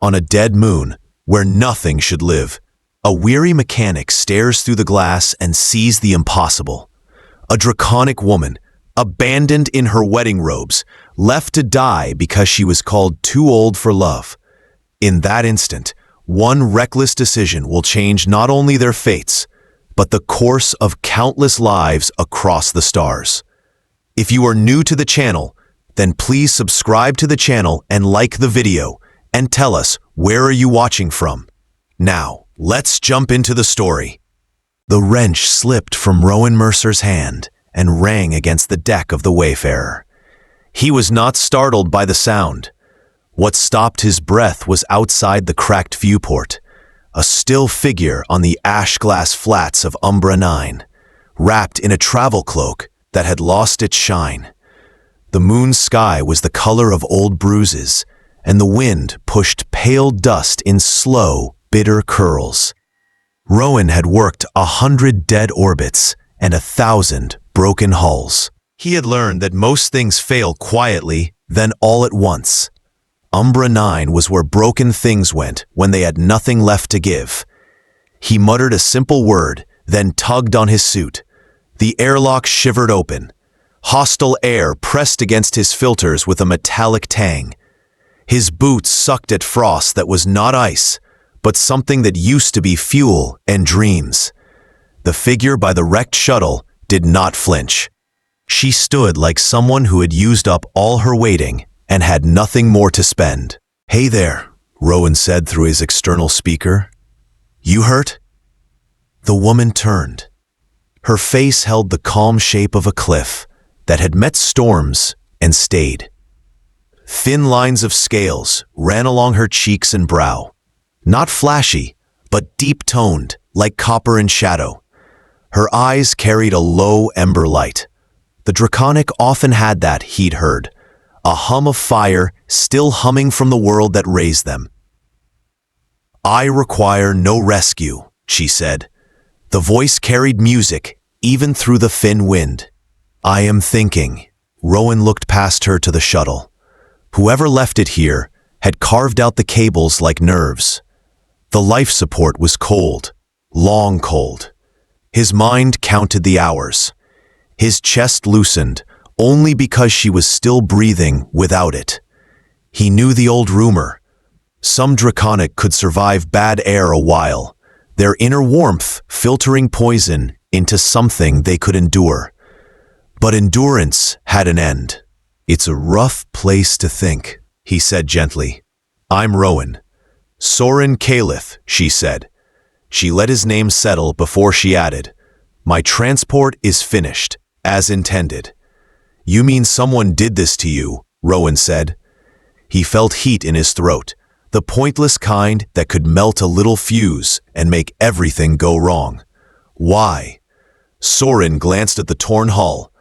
On a dead moon, where nothing should live, a weary mechanic stares through the glass and sees the impossible. A draconic woman, abandoned in her wedding robes, left to die because she was called too old for love. In that instant, one reckless decision will change not only their fates, but the course of countless lives across the stars. If you are new to the channel, then please subscribe to the channel and like the video, and tell us where are you watching from. Now, let's jump into the story. The wrench slipped from Rowan Mercer's hand and rang against the deck of the Wayfarer. He was not startled by the sound. What stopped his breath was outside the cracked viewport, a still figure on the ash-glass flats of Umbra 9, wrapped in a travel cloak that had lost its shine. The moon's sky was the color of old bruises, and the wind pushed pale dust in slow, bitter curls. Rowan had worked 100 dead orbits and 1,000 broken hulls. He had learned that most things fail quietly, then all at once. Umbra 9 was where broken things went when they had nothing left to give. He muttered a simple word, then tugged on his suit. The airlock shivered open. Hostile air pressed against his filters with a metallic tang. His boots sucked at frost that was not ice, but something that used to be fuel and dreams. The figure by the wrecked shuttle did not flinch. She stood like someone who had used up all her waiting and had nothing more to spend. "Hey there," Rowan said through his external speaker. "You hurt?" The woman turned. Her face held the calm shape of a cliff that had met storms and stayed. Thin lines of scales ran along her cheeks and brow. Not flashy, but deep-toned, like copper in shadow. Her eyes carried a low ember light. The draconic often had that, he'd heard. A hum of fire still humming from the world that raised them. "I require no rescue," she said. The voice carried music, even through the thin wind. "I am thinking." Rowan looked past her to the shuttle. Whoever left it here had carved out the cables like nerves. The life support was cold, long cold. His mind counted the hours. His chest loosened, only because she was still breathing without it. He knew the old rumor. Some draconic could survive bad air a while, their inner warmth filtering poison into something they could endure. But endurance had an end. "It's a rough place to think," he said gently. "I'm Rowan." "Soren Calith," she said. She let his name settle before she added, "My transport is finished, as intended." "You mean someone did this to you?" Rowan said. He felt heat in his throat, the pointless kind that could melt a little fuse and make everything go wrong. "Why?" Soren glanced at the torn hull.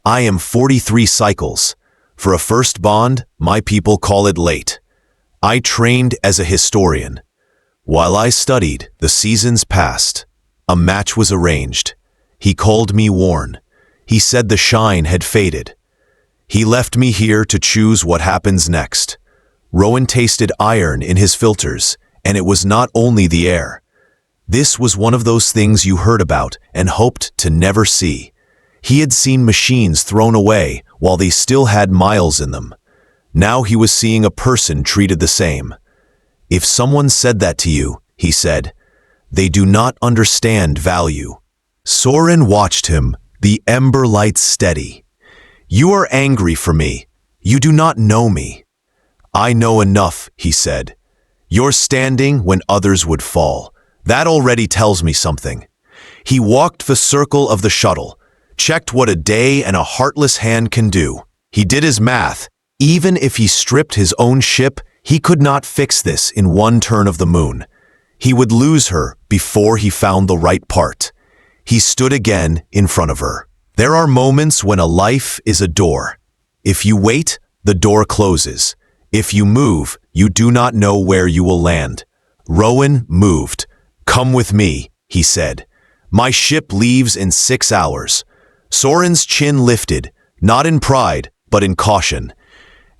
"I am 43 cycles. For a first bond, my people call it late. I trained as a historian. While I studied, the seasons passed. A match was arranged. He called me worn. He said the shine had faded. He left me here to choose what happens next." Rowan tasted iron in his filters, and it was not only the air. This was one of those things you heard about and hoped to never see. He had seen machines thrown away while they still had miles in them. Now he was seeing a person treated the same. "If someone said that to you," he said, "they do not understand value." Soren watched him, the ember light steady. "You are angry for me. You do not know me." "I know enough," he said. "You're standing when others would fall. That already tells me something." He walked the circle of the shuttle, checked what a day and a heartless hand can do. He did his math. Even if he stripped his own ship, he could not fix this in one turn of the moon. He would lose her before he found the right part. He stood again in front of her. There are moments when a life is a door. If you wait, the door closes. If you move, you do not know where you will land. Rowan moved. "Come with me," he said. "My ship leaves in 6 hours." Soren's chin lifted, not in pride, but in caution.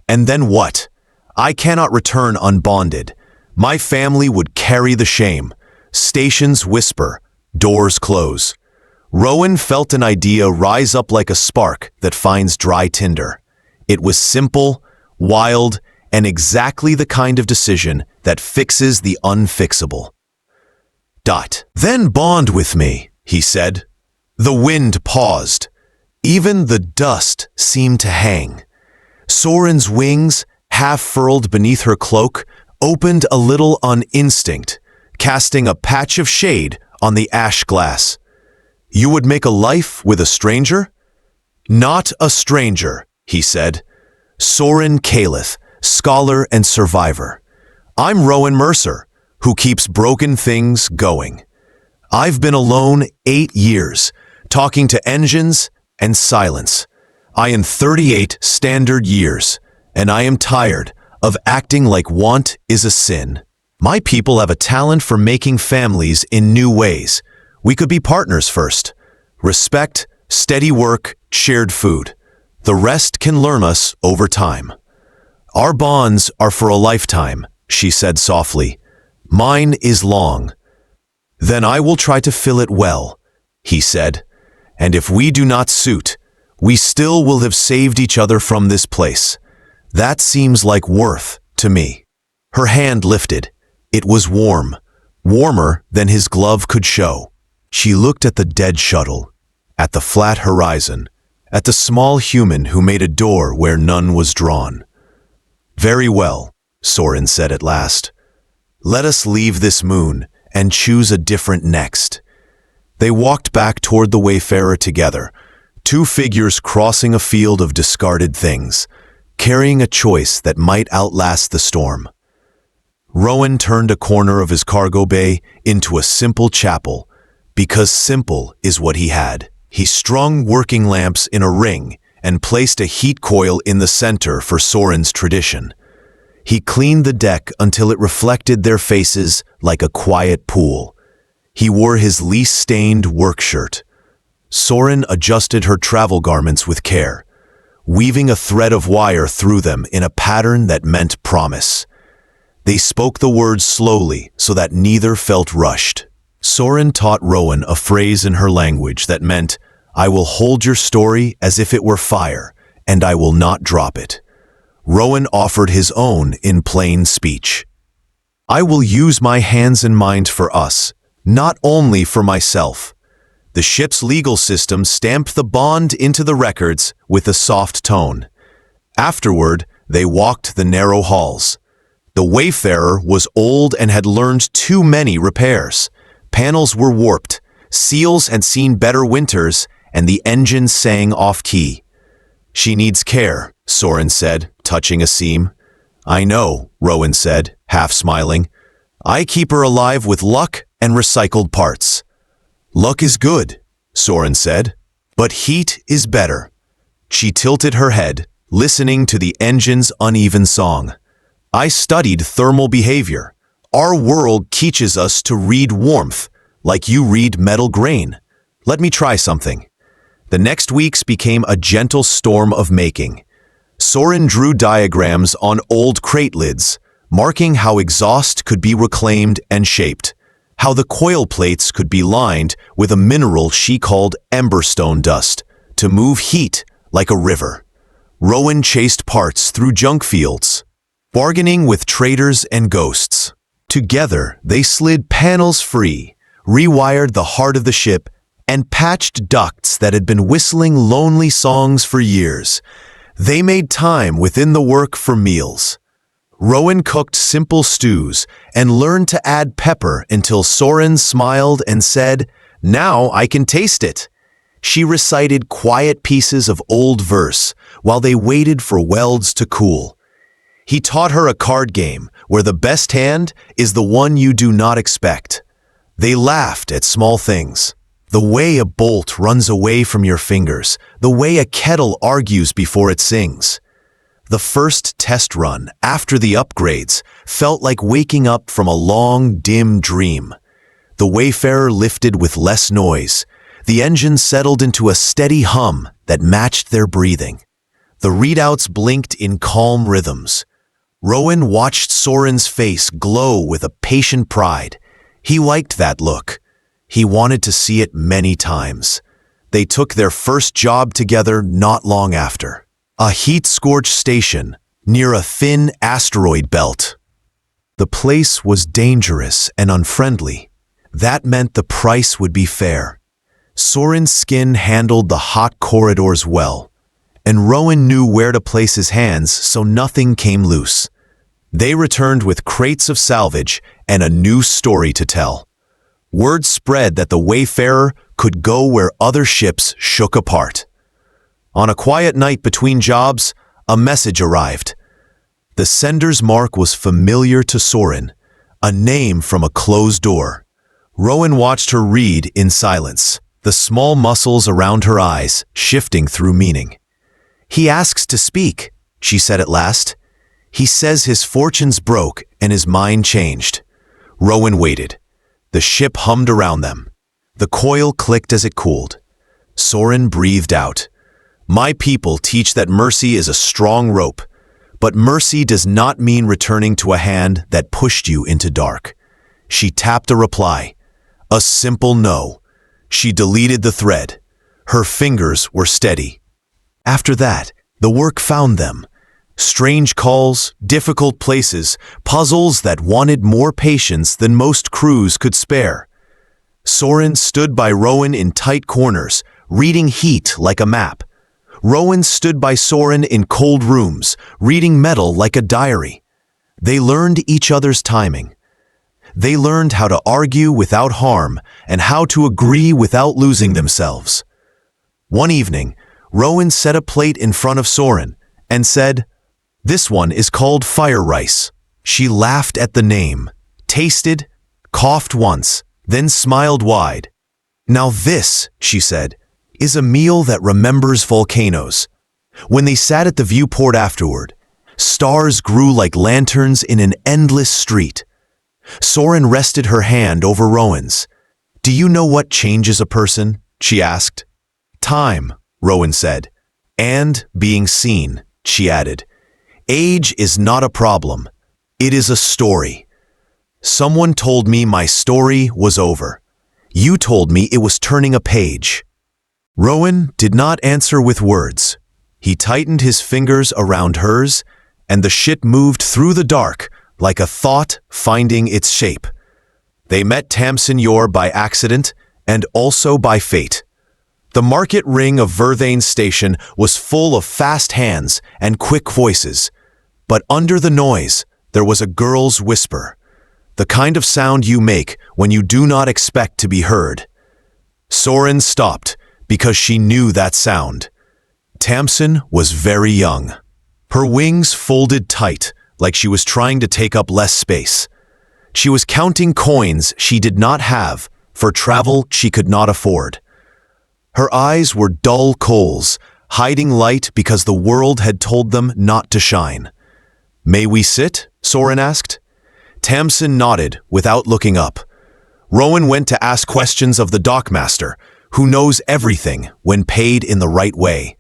"And then what? I cannot return unbonded. My family would carry the shame. Stations whisper, doors close. Rowan felt an idea rise up like a spark that finds dry tinder. It was simple, wild, and exactly the kind of decision that fixes the unfixable. Then bond with me, he said. The wind paused. Even the dust seemed to hang. Soren's wings, half furled beneath her cloak, opened a little on instinct, casting a patch of shade on the ash glass. You would make a life with a stranger? Not a stranger, he said. Soren Calith, scholar and survivor. I'm Rowan Mercer, who keeps broken things going. I've been alone 8 years, talking to engines and silence. I am 38 standard years, and I am tired of acting like want is a sin. My people have a talent for making families in new ways. We could be partners first. Respect, steady work, shared food. The rest can learn us over time. Our bonds are for a lifetime, she said softly. Mine is long. Then I will try to fill it well, he said. And if we do not suit, we still will have saved each other from this place. That seems like worth to me. Her hand lifted. It was warm, warmer than his glove could show. She looked at the dead shuttle, at the flat horizon, at the small human who made a door where none was drawn. Very well, Soren said at last. Let us leave this moon and choose a different next. They walked back toward the Wayfarer together, two figures crossing a field of discarded things, carrying a choice that might outlast the storm. Rowan turned a corner of his cargo bay into a simple chapel, because simple is what he had. He strung working lamps in a ring and placed a heat coil in the center for Soren's tradition. He cleaned the deck until it reflected their faces like a quiet pool. He wore his lease-stained work shirt. Soren adjusted her travel garments with care, weaving a thread of wire through them in a pattern that meant promise. They spoke the words slowly so that neither felt rushed. Soren taught Rowan a phrase in her language that meant, I will hold your story as if it were fire, and I will not drop it. Rowan offered his own in plain speech. I will use my hands and mind for us, not only for myself. The ship's legal system stamped the bond into the records with a soft tone. Afterward, they walked the narrow halls. The Wayfarer was old and had learned too many repairs. Panels were warped, seals had seen better winters, and the engine sang off-key. She needs care, Soren said, touching a seam. I know, Rowan said, half smiling. I keep her alive with luck and recycled parts. Luck is good, Soren said, but heat is better. She tilted her head, listening to the engine's uneven song. I studied thermal behavior. Our world teaches us to read warmth, like you read metal grain. Let me try something. The next weeks became a gentle storm of making. Soren drew diagrams on old crate lids, marking how exhaust could be reclaimed and shaped, how the coil plates could be lined with a mineral she called emberstone dust to move heat like a river. Rowan chased parts through junk fields, bargaining with traders and ghosts. Together, they slid panels free, rewired the heart of the ship, and patched ducts that had been whistling lonely songs for years. They made time within the work for meals. Rowan cooked simple stews and learned to add pepper until Soren smiled and said, Now I can taste it. She recited quiet pieces of old verse while they waited for welds to cool. He taught her a card game where the best hand is the one you do not expect. They laughed at small things. The way a bolt runs away from your fingers, the way a kettle argues before it sings. The first test run, after the upgrades, felt like waking up from a long, dim dream. The Wayfarer lifted with less noise. The engine settled into a steady hum that matched their breathing. The readouts blinked in calm rhythms. Rowan watched Soren's face glow with a patient pride. He liked that look. He wanted to see it many times. They took their first job together not long after. A heat-scorched station near a thin asteroid belt. The place was dangerous and unfriendly. That meant the price would be fair. Soren's skin handled the hot corridors well, and Rowan knew where to place his hands so nothing came loose. They returned with crates of salvage and a new story to tell. Word spread that the Wayfarer could go where other ships shook apart. On a quiet night between jobs, a message arrived. The sender's mark was familiar to Soren, a name from a closed door. Rowan watched her read in silence, the small muscles around her eyes shifting through meaning. "He asks to speak," she said at last. "He says his fortune's broke and his mind changed." Rowan waited. The ship hummed around them. The coil clicked as it cooled. Soren breathed out. "My people teach that mercy is a strong rope, but mercy does not mean returning to a hand that pushed you into dark." She tapped a reply. A simple no. She deleted the thread. Her fingers were steady. After that, the work found them. Strange calls, difficult places, puzzles that wanted more patience than most crews could spare. Soren stood by Rowan in tight corners, reading heat like a map. Rowan stood by Soren in cold rooms, reading metal like a diary. They learned each other's timing. They learned how to argue without harm and how to agree without losing themselves. One evening, Rowan set a plate in front of Soren and said, "This one is called fire rice." She laughed at the name, tasted, coughed once, then smiled wide. "Now this," she said, "is a meal that remembers volcanoes." When they sat at the viewport afterward, stars grew like lanterns in an endless street. Soren rested her hand over Rowan's. "Do you know what changes a person?" she asked. "Time," Rowan said. "And being seen," she added. "Age is not a problem. It is a story. Someone told me my story was over. You told me it was turning a page." Rowan did not answer with words. He tightened his fingers around hers, and the ship moved through the dark like a thought finding its shape. They met Tamsin Yor by accident and also by fate. The market ring of Verthane Station was full of fast hands and quick voices, but under the noise there was a girl's whisper, the kind of sound you make when you do not expect to be heard. Soren stopped because she knew that sound. Tamsin was very young. Her wings folded tight, like she was trying to take up less space. She was counting coins she did not have for travel she could not afford. Her eyes were dull coals, hiding light because the world had told them not to shine. "May we sit?" Soren asked. Tamsin nodded without looking up. Rowan went to ask questions of the dockmaster, who knows everything when paid in the right way.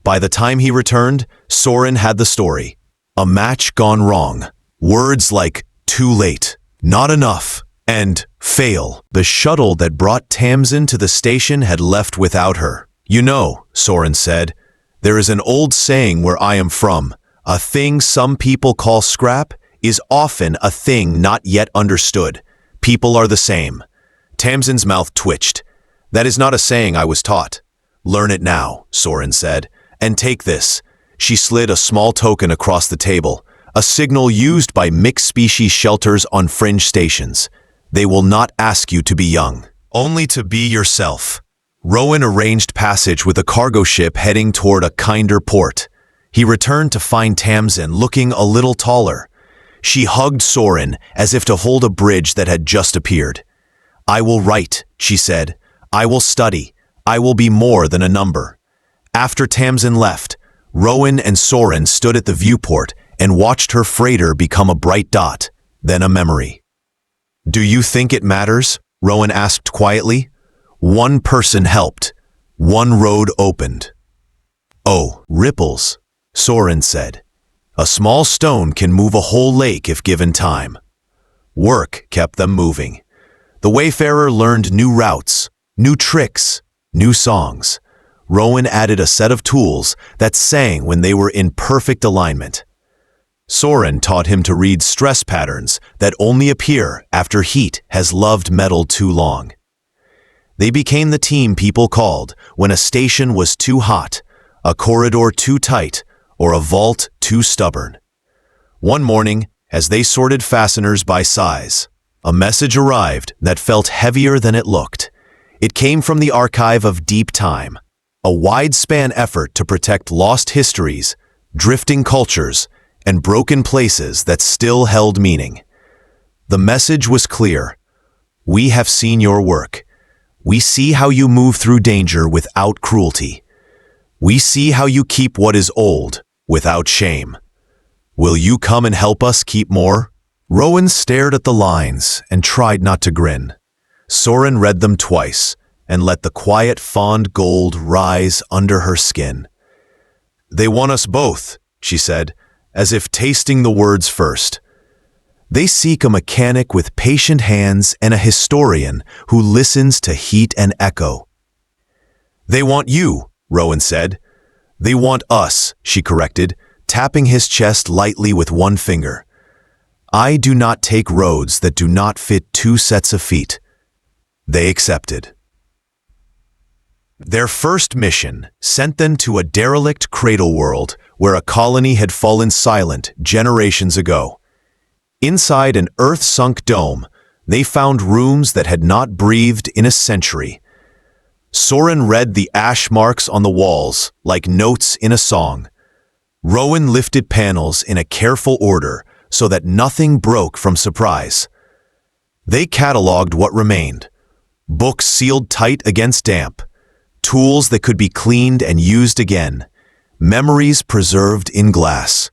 By the time he returned, Soren had the story. A match gone wrong. Words like "too late," "not enough," and "fail." The shuttle that brought Tamsin to the station had left without her. "You know," Soren said, "there is an old saying where I am from. A thing some people call scrap is often a thing not yet understood. People are the same." Tamsin's mouth twitched. "That is not a saying I was taught." "Learn it now," Soren said. "And take this." She slid a small token across the table, a signal used by mixed-species shelters on fringe stations. They will not ask you to be young, only to be yourself. Rowan arranged passage with a cargo ship heading toward a kinder port. He returned to find Tamsin looking a little taller. She hugged Soren as if to hold a bridge that had just appeared. "I will write," she said. "I will study. I will be more than a number." After Tamsin left, Rowan and Soren stood at the viewport and watched her freighter become a bright dot, then a memory. "Do you think it matters?" Rowan asked quietly. "One person helped. One road opened." "Oh, ripples," Soren said. A small stone can move a whole lake if given time. Work kept them moving. The wayfarer learned new routes, new tricks, new songs. Rowan added a set of tools that sang when they were in perfect alignment. Soren taught him to read stress patterns that only appear after heat has loved metal too long. They became the team people called when a station was too hot, a corridor too tight, or a vault too stubborn. One morning, as they sorted fasteners by size, a message arrived that felt heavier than it looked. It came from the archive of deep time, a wide-span effort to protect lost histories, drifting cultures, and broken places that still held meaning. The message was clear. We have seen your work. We see how you move through danger without cruelty. We see how you keep what is old without shame. Will you come and help us keep more? Rowan stared at the lines and tried not to grin. Soren read them twice and let the quiet fond gold rise under her skin. They want us both, she said, as if tasting the words first. They seek a mechanic with patient hands and a historian who listens to heat and echo. They want you, Rowan said. They want us, she corrected, tapping his chest lightly with one finger. I do not take roads that do not fit two sets of feet. They accepted. Their first mission sent them to a derelict cradle world where a colony had fallen silent generations ago. Inside an earth-sunk dome, they found rooms that had not breathed in a century. Soren read the ash marks on the walls like notes in a song. Rowan lifted panels in a careful order so that nothing broke from surprise. They cataloged what remained: books sealed tight against damp, tools that could be cleaned and used again, memories preserved in glass.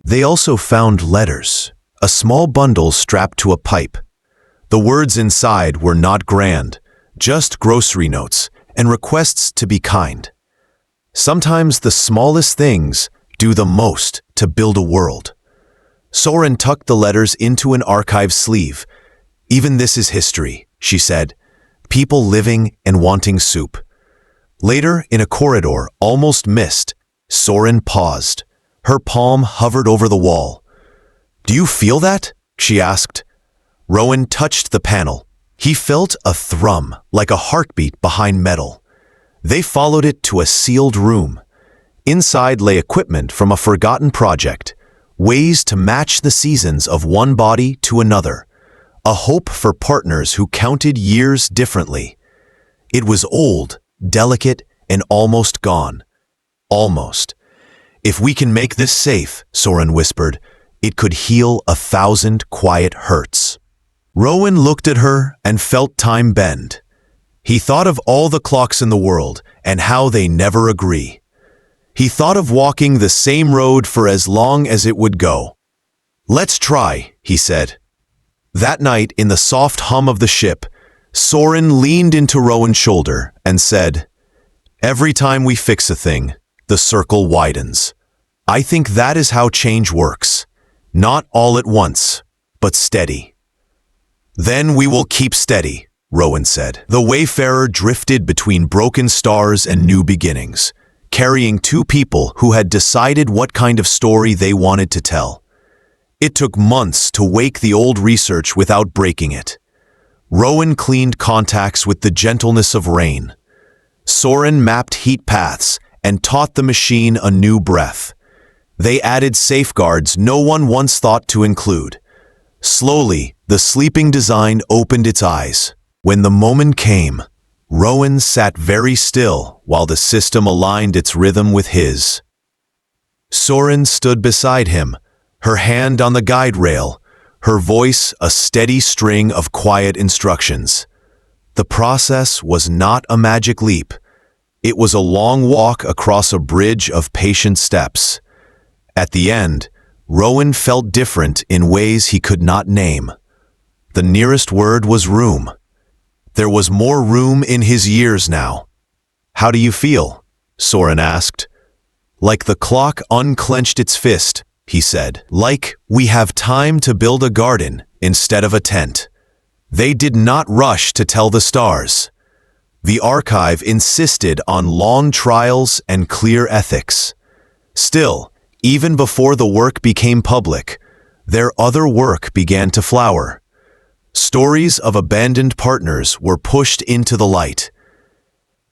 They also found letters, a small bundle strapped to a pipe. The words inside were not grand, just grocery notes and requests to be kind. Sometimes the smallest things do the most to build a world. Soren tucked the letters into an archive sleeve. Even this is history, she said. People living and wanting soup. Later, in a corridor almost missed, Soren paused. Her palm hovered over the wall. Do you feel that? She asked. Rowan touched the panel. He felt a thrum, like a heartbeat behind metal. They followed it to a sealed room. Inside lay equipment from a forgotten project, ways to match the seasons of one body to another, a hope for partners who counted years differently. It was old, delicate, and almost gone. Almost. If we can make this safe, Soren whispered, it could heal 1,000 quiet hurts. Rowan looked at her and felt time bend. He thought of all the clocks in the world and how they never agree. He thought of walking the same road for as long as it would go. Let's try, he said. That night, in the soft hum of the ship, Soren leaned into Rowan's shoulder and said, Every time we fix a thing, the circle widens. I think that is how change works. Not all at once, but steady. Then we will keep steady, Rowan said. The wayfarer drifted between broken stars and new beginnings, carrying two people who had decided what kind of story they wanted to tell. It took months to wake the old research without breaking it. Rowan cleaned contacts with the gentleness of rain. Soren mapped heat paths and taught the machine a new breath. They added safeguards no one once thought to include. Slowly, the sleeping design opened its eyes. When the moment came, Rowan sat very still while the system aligned its rhythm with his. Soren stood beside him, her hand on the guide rail, her voice a steady string of quiet instructions. The process was not a magic leap. It was a long walk across a bridge of patient steps. At the end, Rowan felt different in ways he could not name. The nearest word was room. There was more room in his years now. How do you feel? Soren asked. Like the clock unclenched its fist, he said. Like we have time to build a garden instead of a tent. They did not rush to tell the stars. The archive insisted on long trials and clear ethics. Still, even before the work became public, their other work began to flower. Stories of abandoned partners were pushed into the light.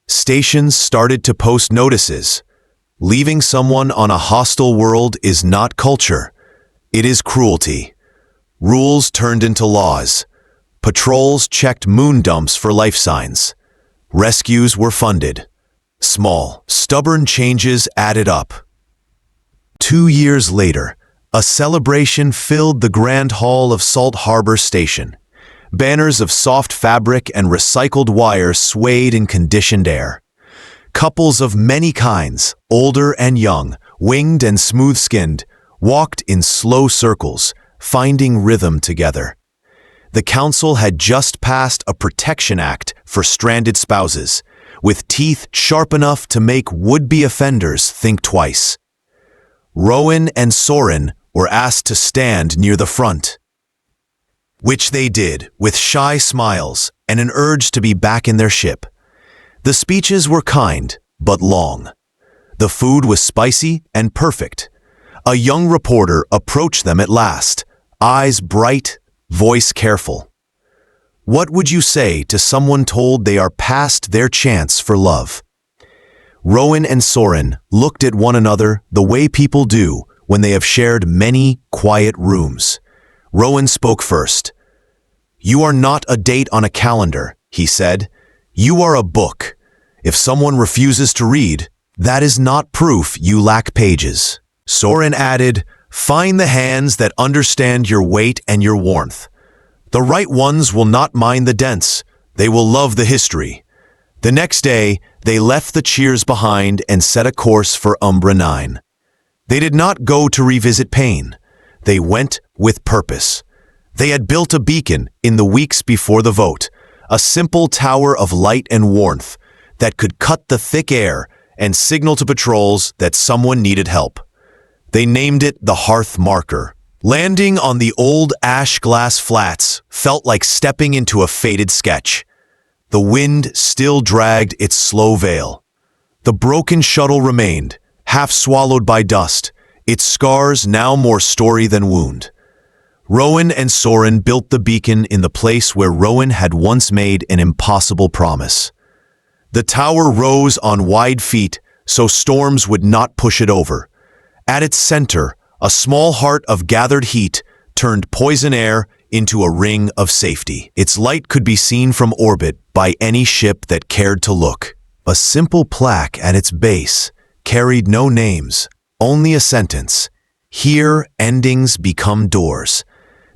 Stations started to post notices. Leaving someone on a hostile world is not culture. It is cruelty. Rules turned into laws. Patrols checked moon dumps for life signs. Rescues were funded. Small, stubborn changes added up. 2 years later, a celebration filled the Grand Hall of Salt Harbor Station. Banners of soft fabric and recycled wire swayed in conditioned air. Couples of many kinds, older and young, winged and smooth-skinned, walked in slow circles, finding rhythm together. The council had just passed a protection act for stranded spouses, with teeth sharp enough to make would-be offenders think twice. Rowan and Soren were asked to stand near the front, which they did with shy smiles and an urge to be back in their ship. The speeches were kind, but long. The food was spicy and perfect. A young reporter approached them at last, eyes bright, voice careful. What would you say to someone told they are past their chance for love? Rowan and Soren looked at one another the way people do when they have shared many quiet rooms. Rowan spoke first. You are not a date on a calendar, he said. You are a book. If someone refuses to read, that is not proof you lack pages. Soren added, find the hands that understand your weight and your warmth. The right ones will not mind the dents. They will love the history. The next day, they left the cheers behind and set a course for Umbra 9. They did not go to revisit pain. They went with purpose. They had built a beacon in the weeks before the vote, a simple tower of light and warmth that could cut the thick air and signal to patrols that someone needed help. They named it the Hearth Marker. Landing on the old ash glass flats felt like stepping into a faded sketch. The wind still dragged its slow veil. The broken shuttle remained, half swallowed by dust, its scars now more story than wound. Rowan and Soren built the beacon in the place where Rowan had once made an impossible promise. The tower rose on wide feet so storms would not push it over. At its center, a small heart of gathered heat turned poison air into a ring of safety. Its light could be seen from orbit by any ship that cared to look. A simple plaque at its base carried no names, only a sentence. Here endings become doors.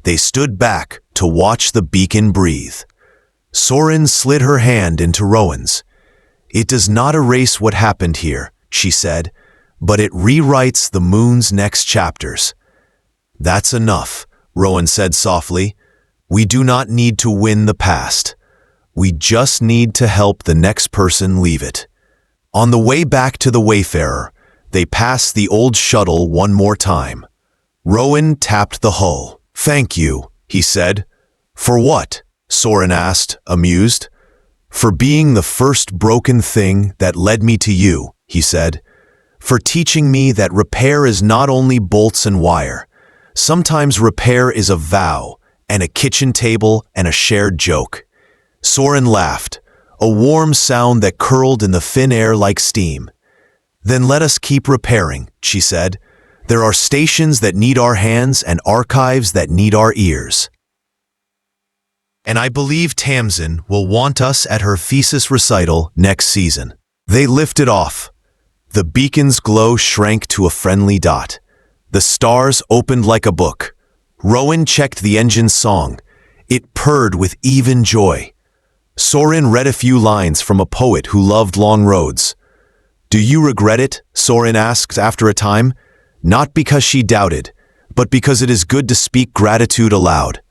They stood back to watch the beacon breathe. Soren slid her hand into Rowan's. It does not erase what happened here, she said, but it rewrites the moon's next chapters. That's enough, Rowan said softly. We do not need to win the past. We just need to help the next person leave it. On the way back to the Wayfarer, they passed the old shuttle one more time. Rowan tapped the hull. Thank you, he said. For what? Soren asked, amused. For being the first broken thing that led me to you, he said. For teaching me that repair is not only bolts and wire. Sometimes repair is a vow, and a kitchen table and a shared joke. Soren laughed, a warm sound that curled in the thin air like steam. Then let us keep repairing, she said. There are stations that need our hands and archives that need our ears. And I believe Tamsin will want us at her thesis recital next season. They lifted off. The beacon's glow shrank to a friendly dot. The stars opened like a book. Rowan checked the engine's song. It purred with even joy. Soren read a few lines from a poet who loved long roads. Do you regret it? Soren asked after a time. Not because she doubted, but because it is good to speak gratitude aloud.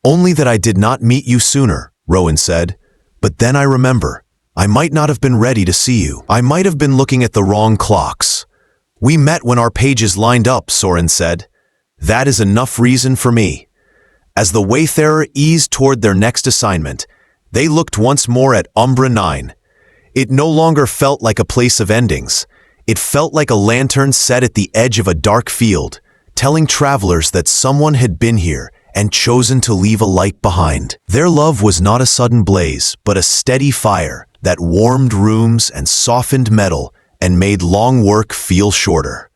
Only that I did not meet you sooner, Rowan said. But then I remember. I might not have been ready to see you. I might have been looking at the wrong clocks. We met when our pages lined up, Soren said. That is enough reason for me. As the Wayfarer eased toward their next assignment, they looked once more at Umbra 9. It no longer felt like a place of endings. It felt like a lantern set at the edge of a dark field, telling travelers that someone had been here and chosen to leave a light behind. Their love was not a sudden blaze, but a steady fire that warmed rooms and softened metal and made long work feel shorter.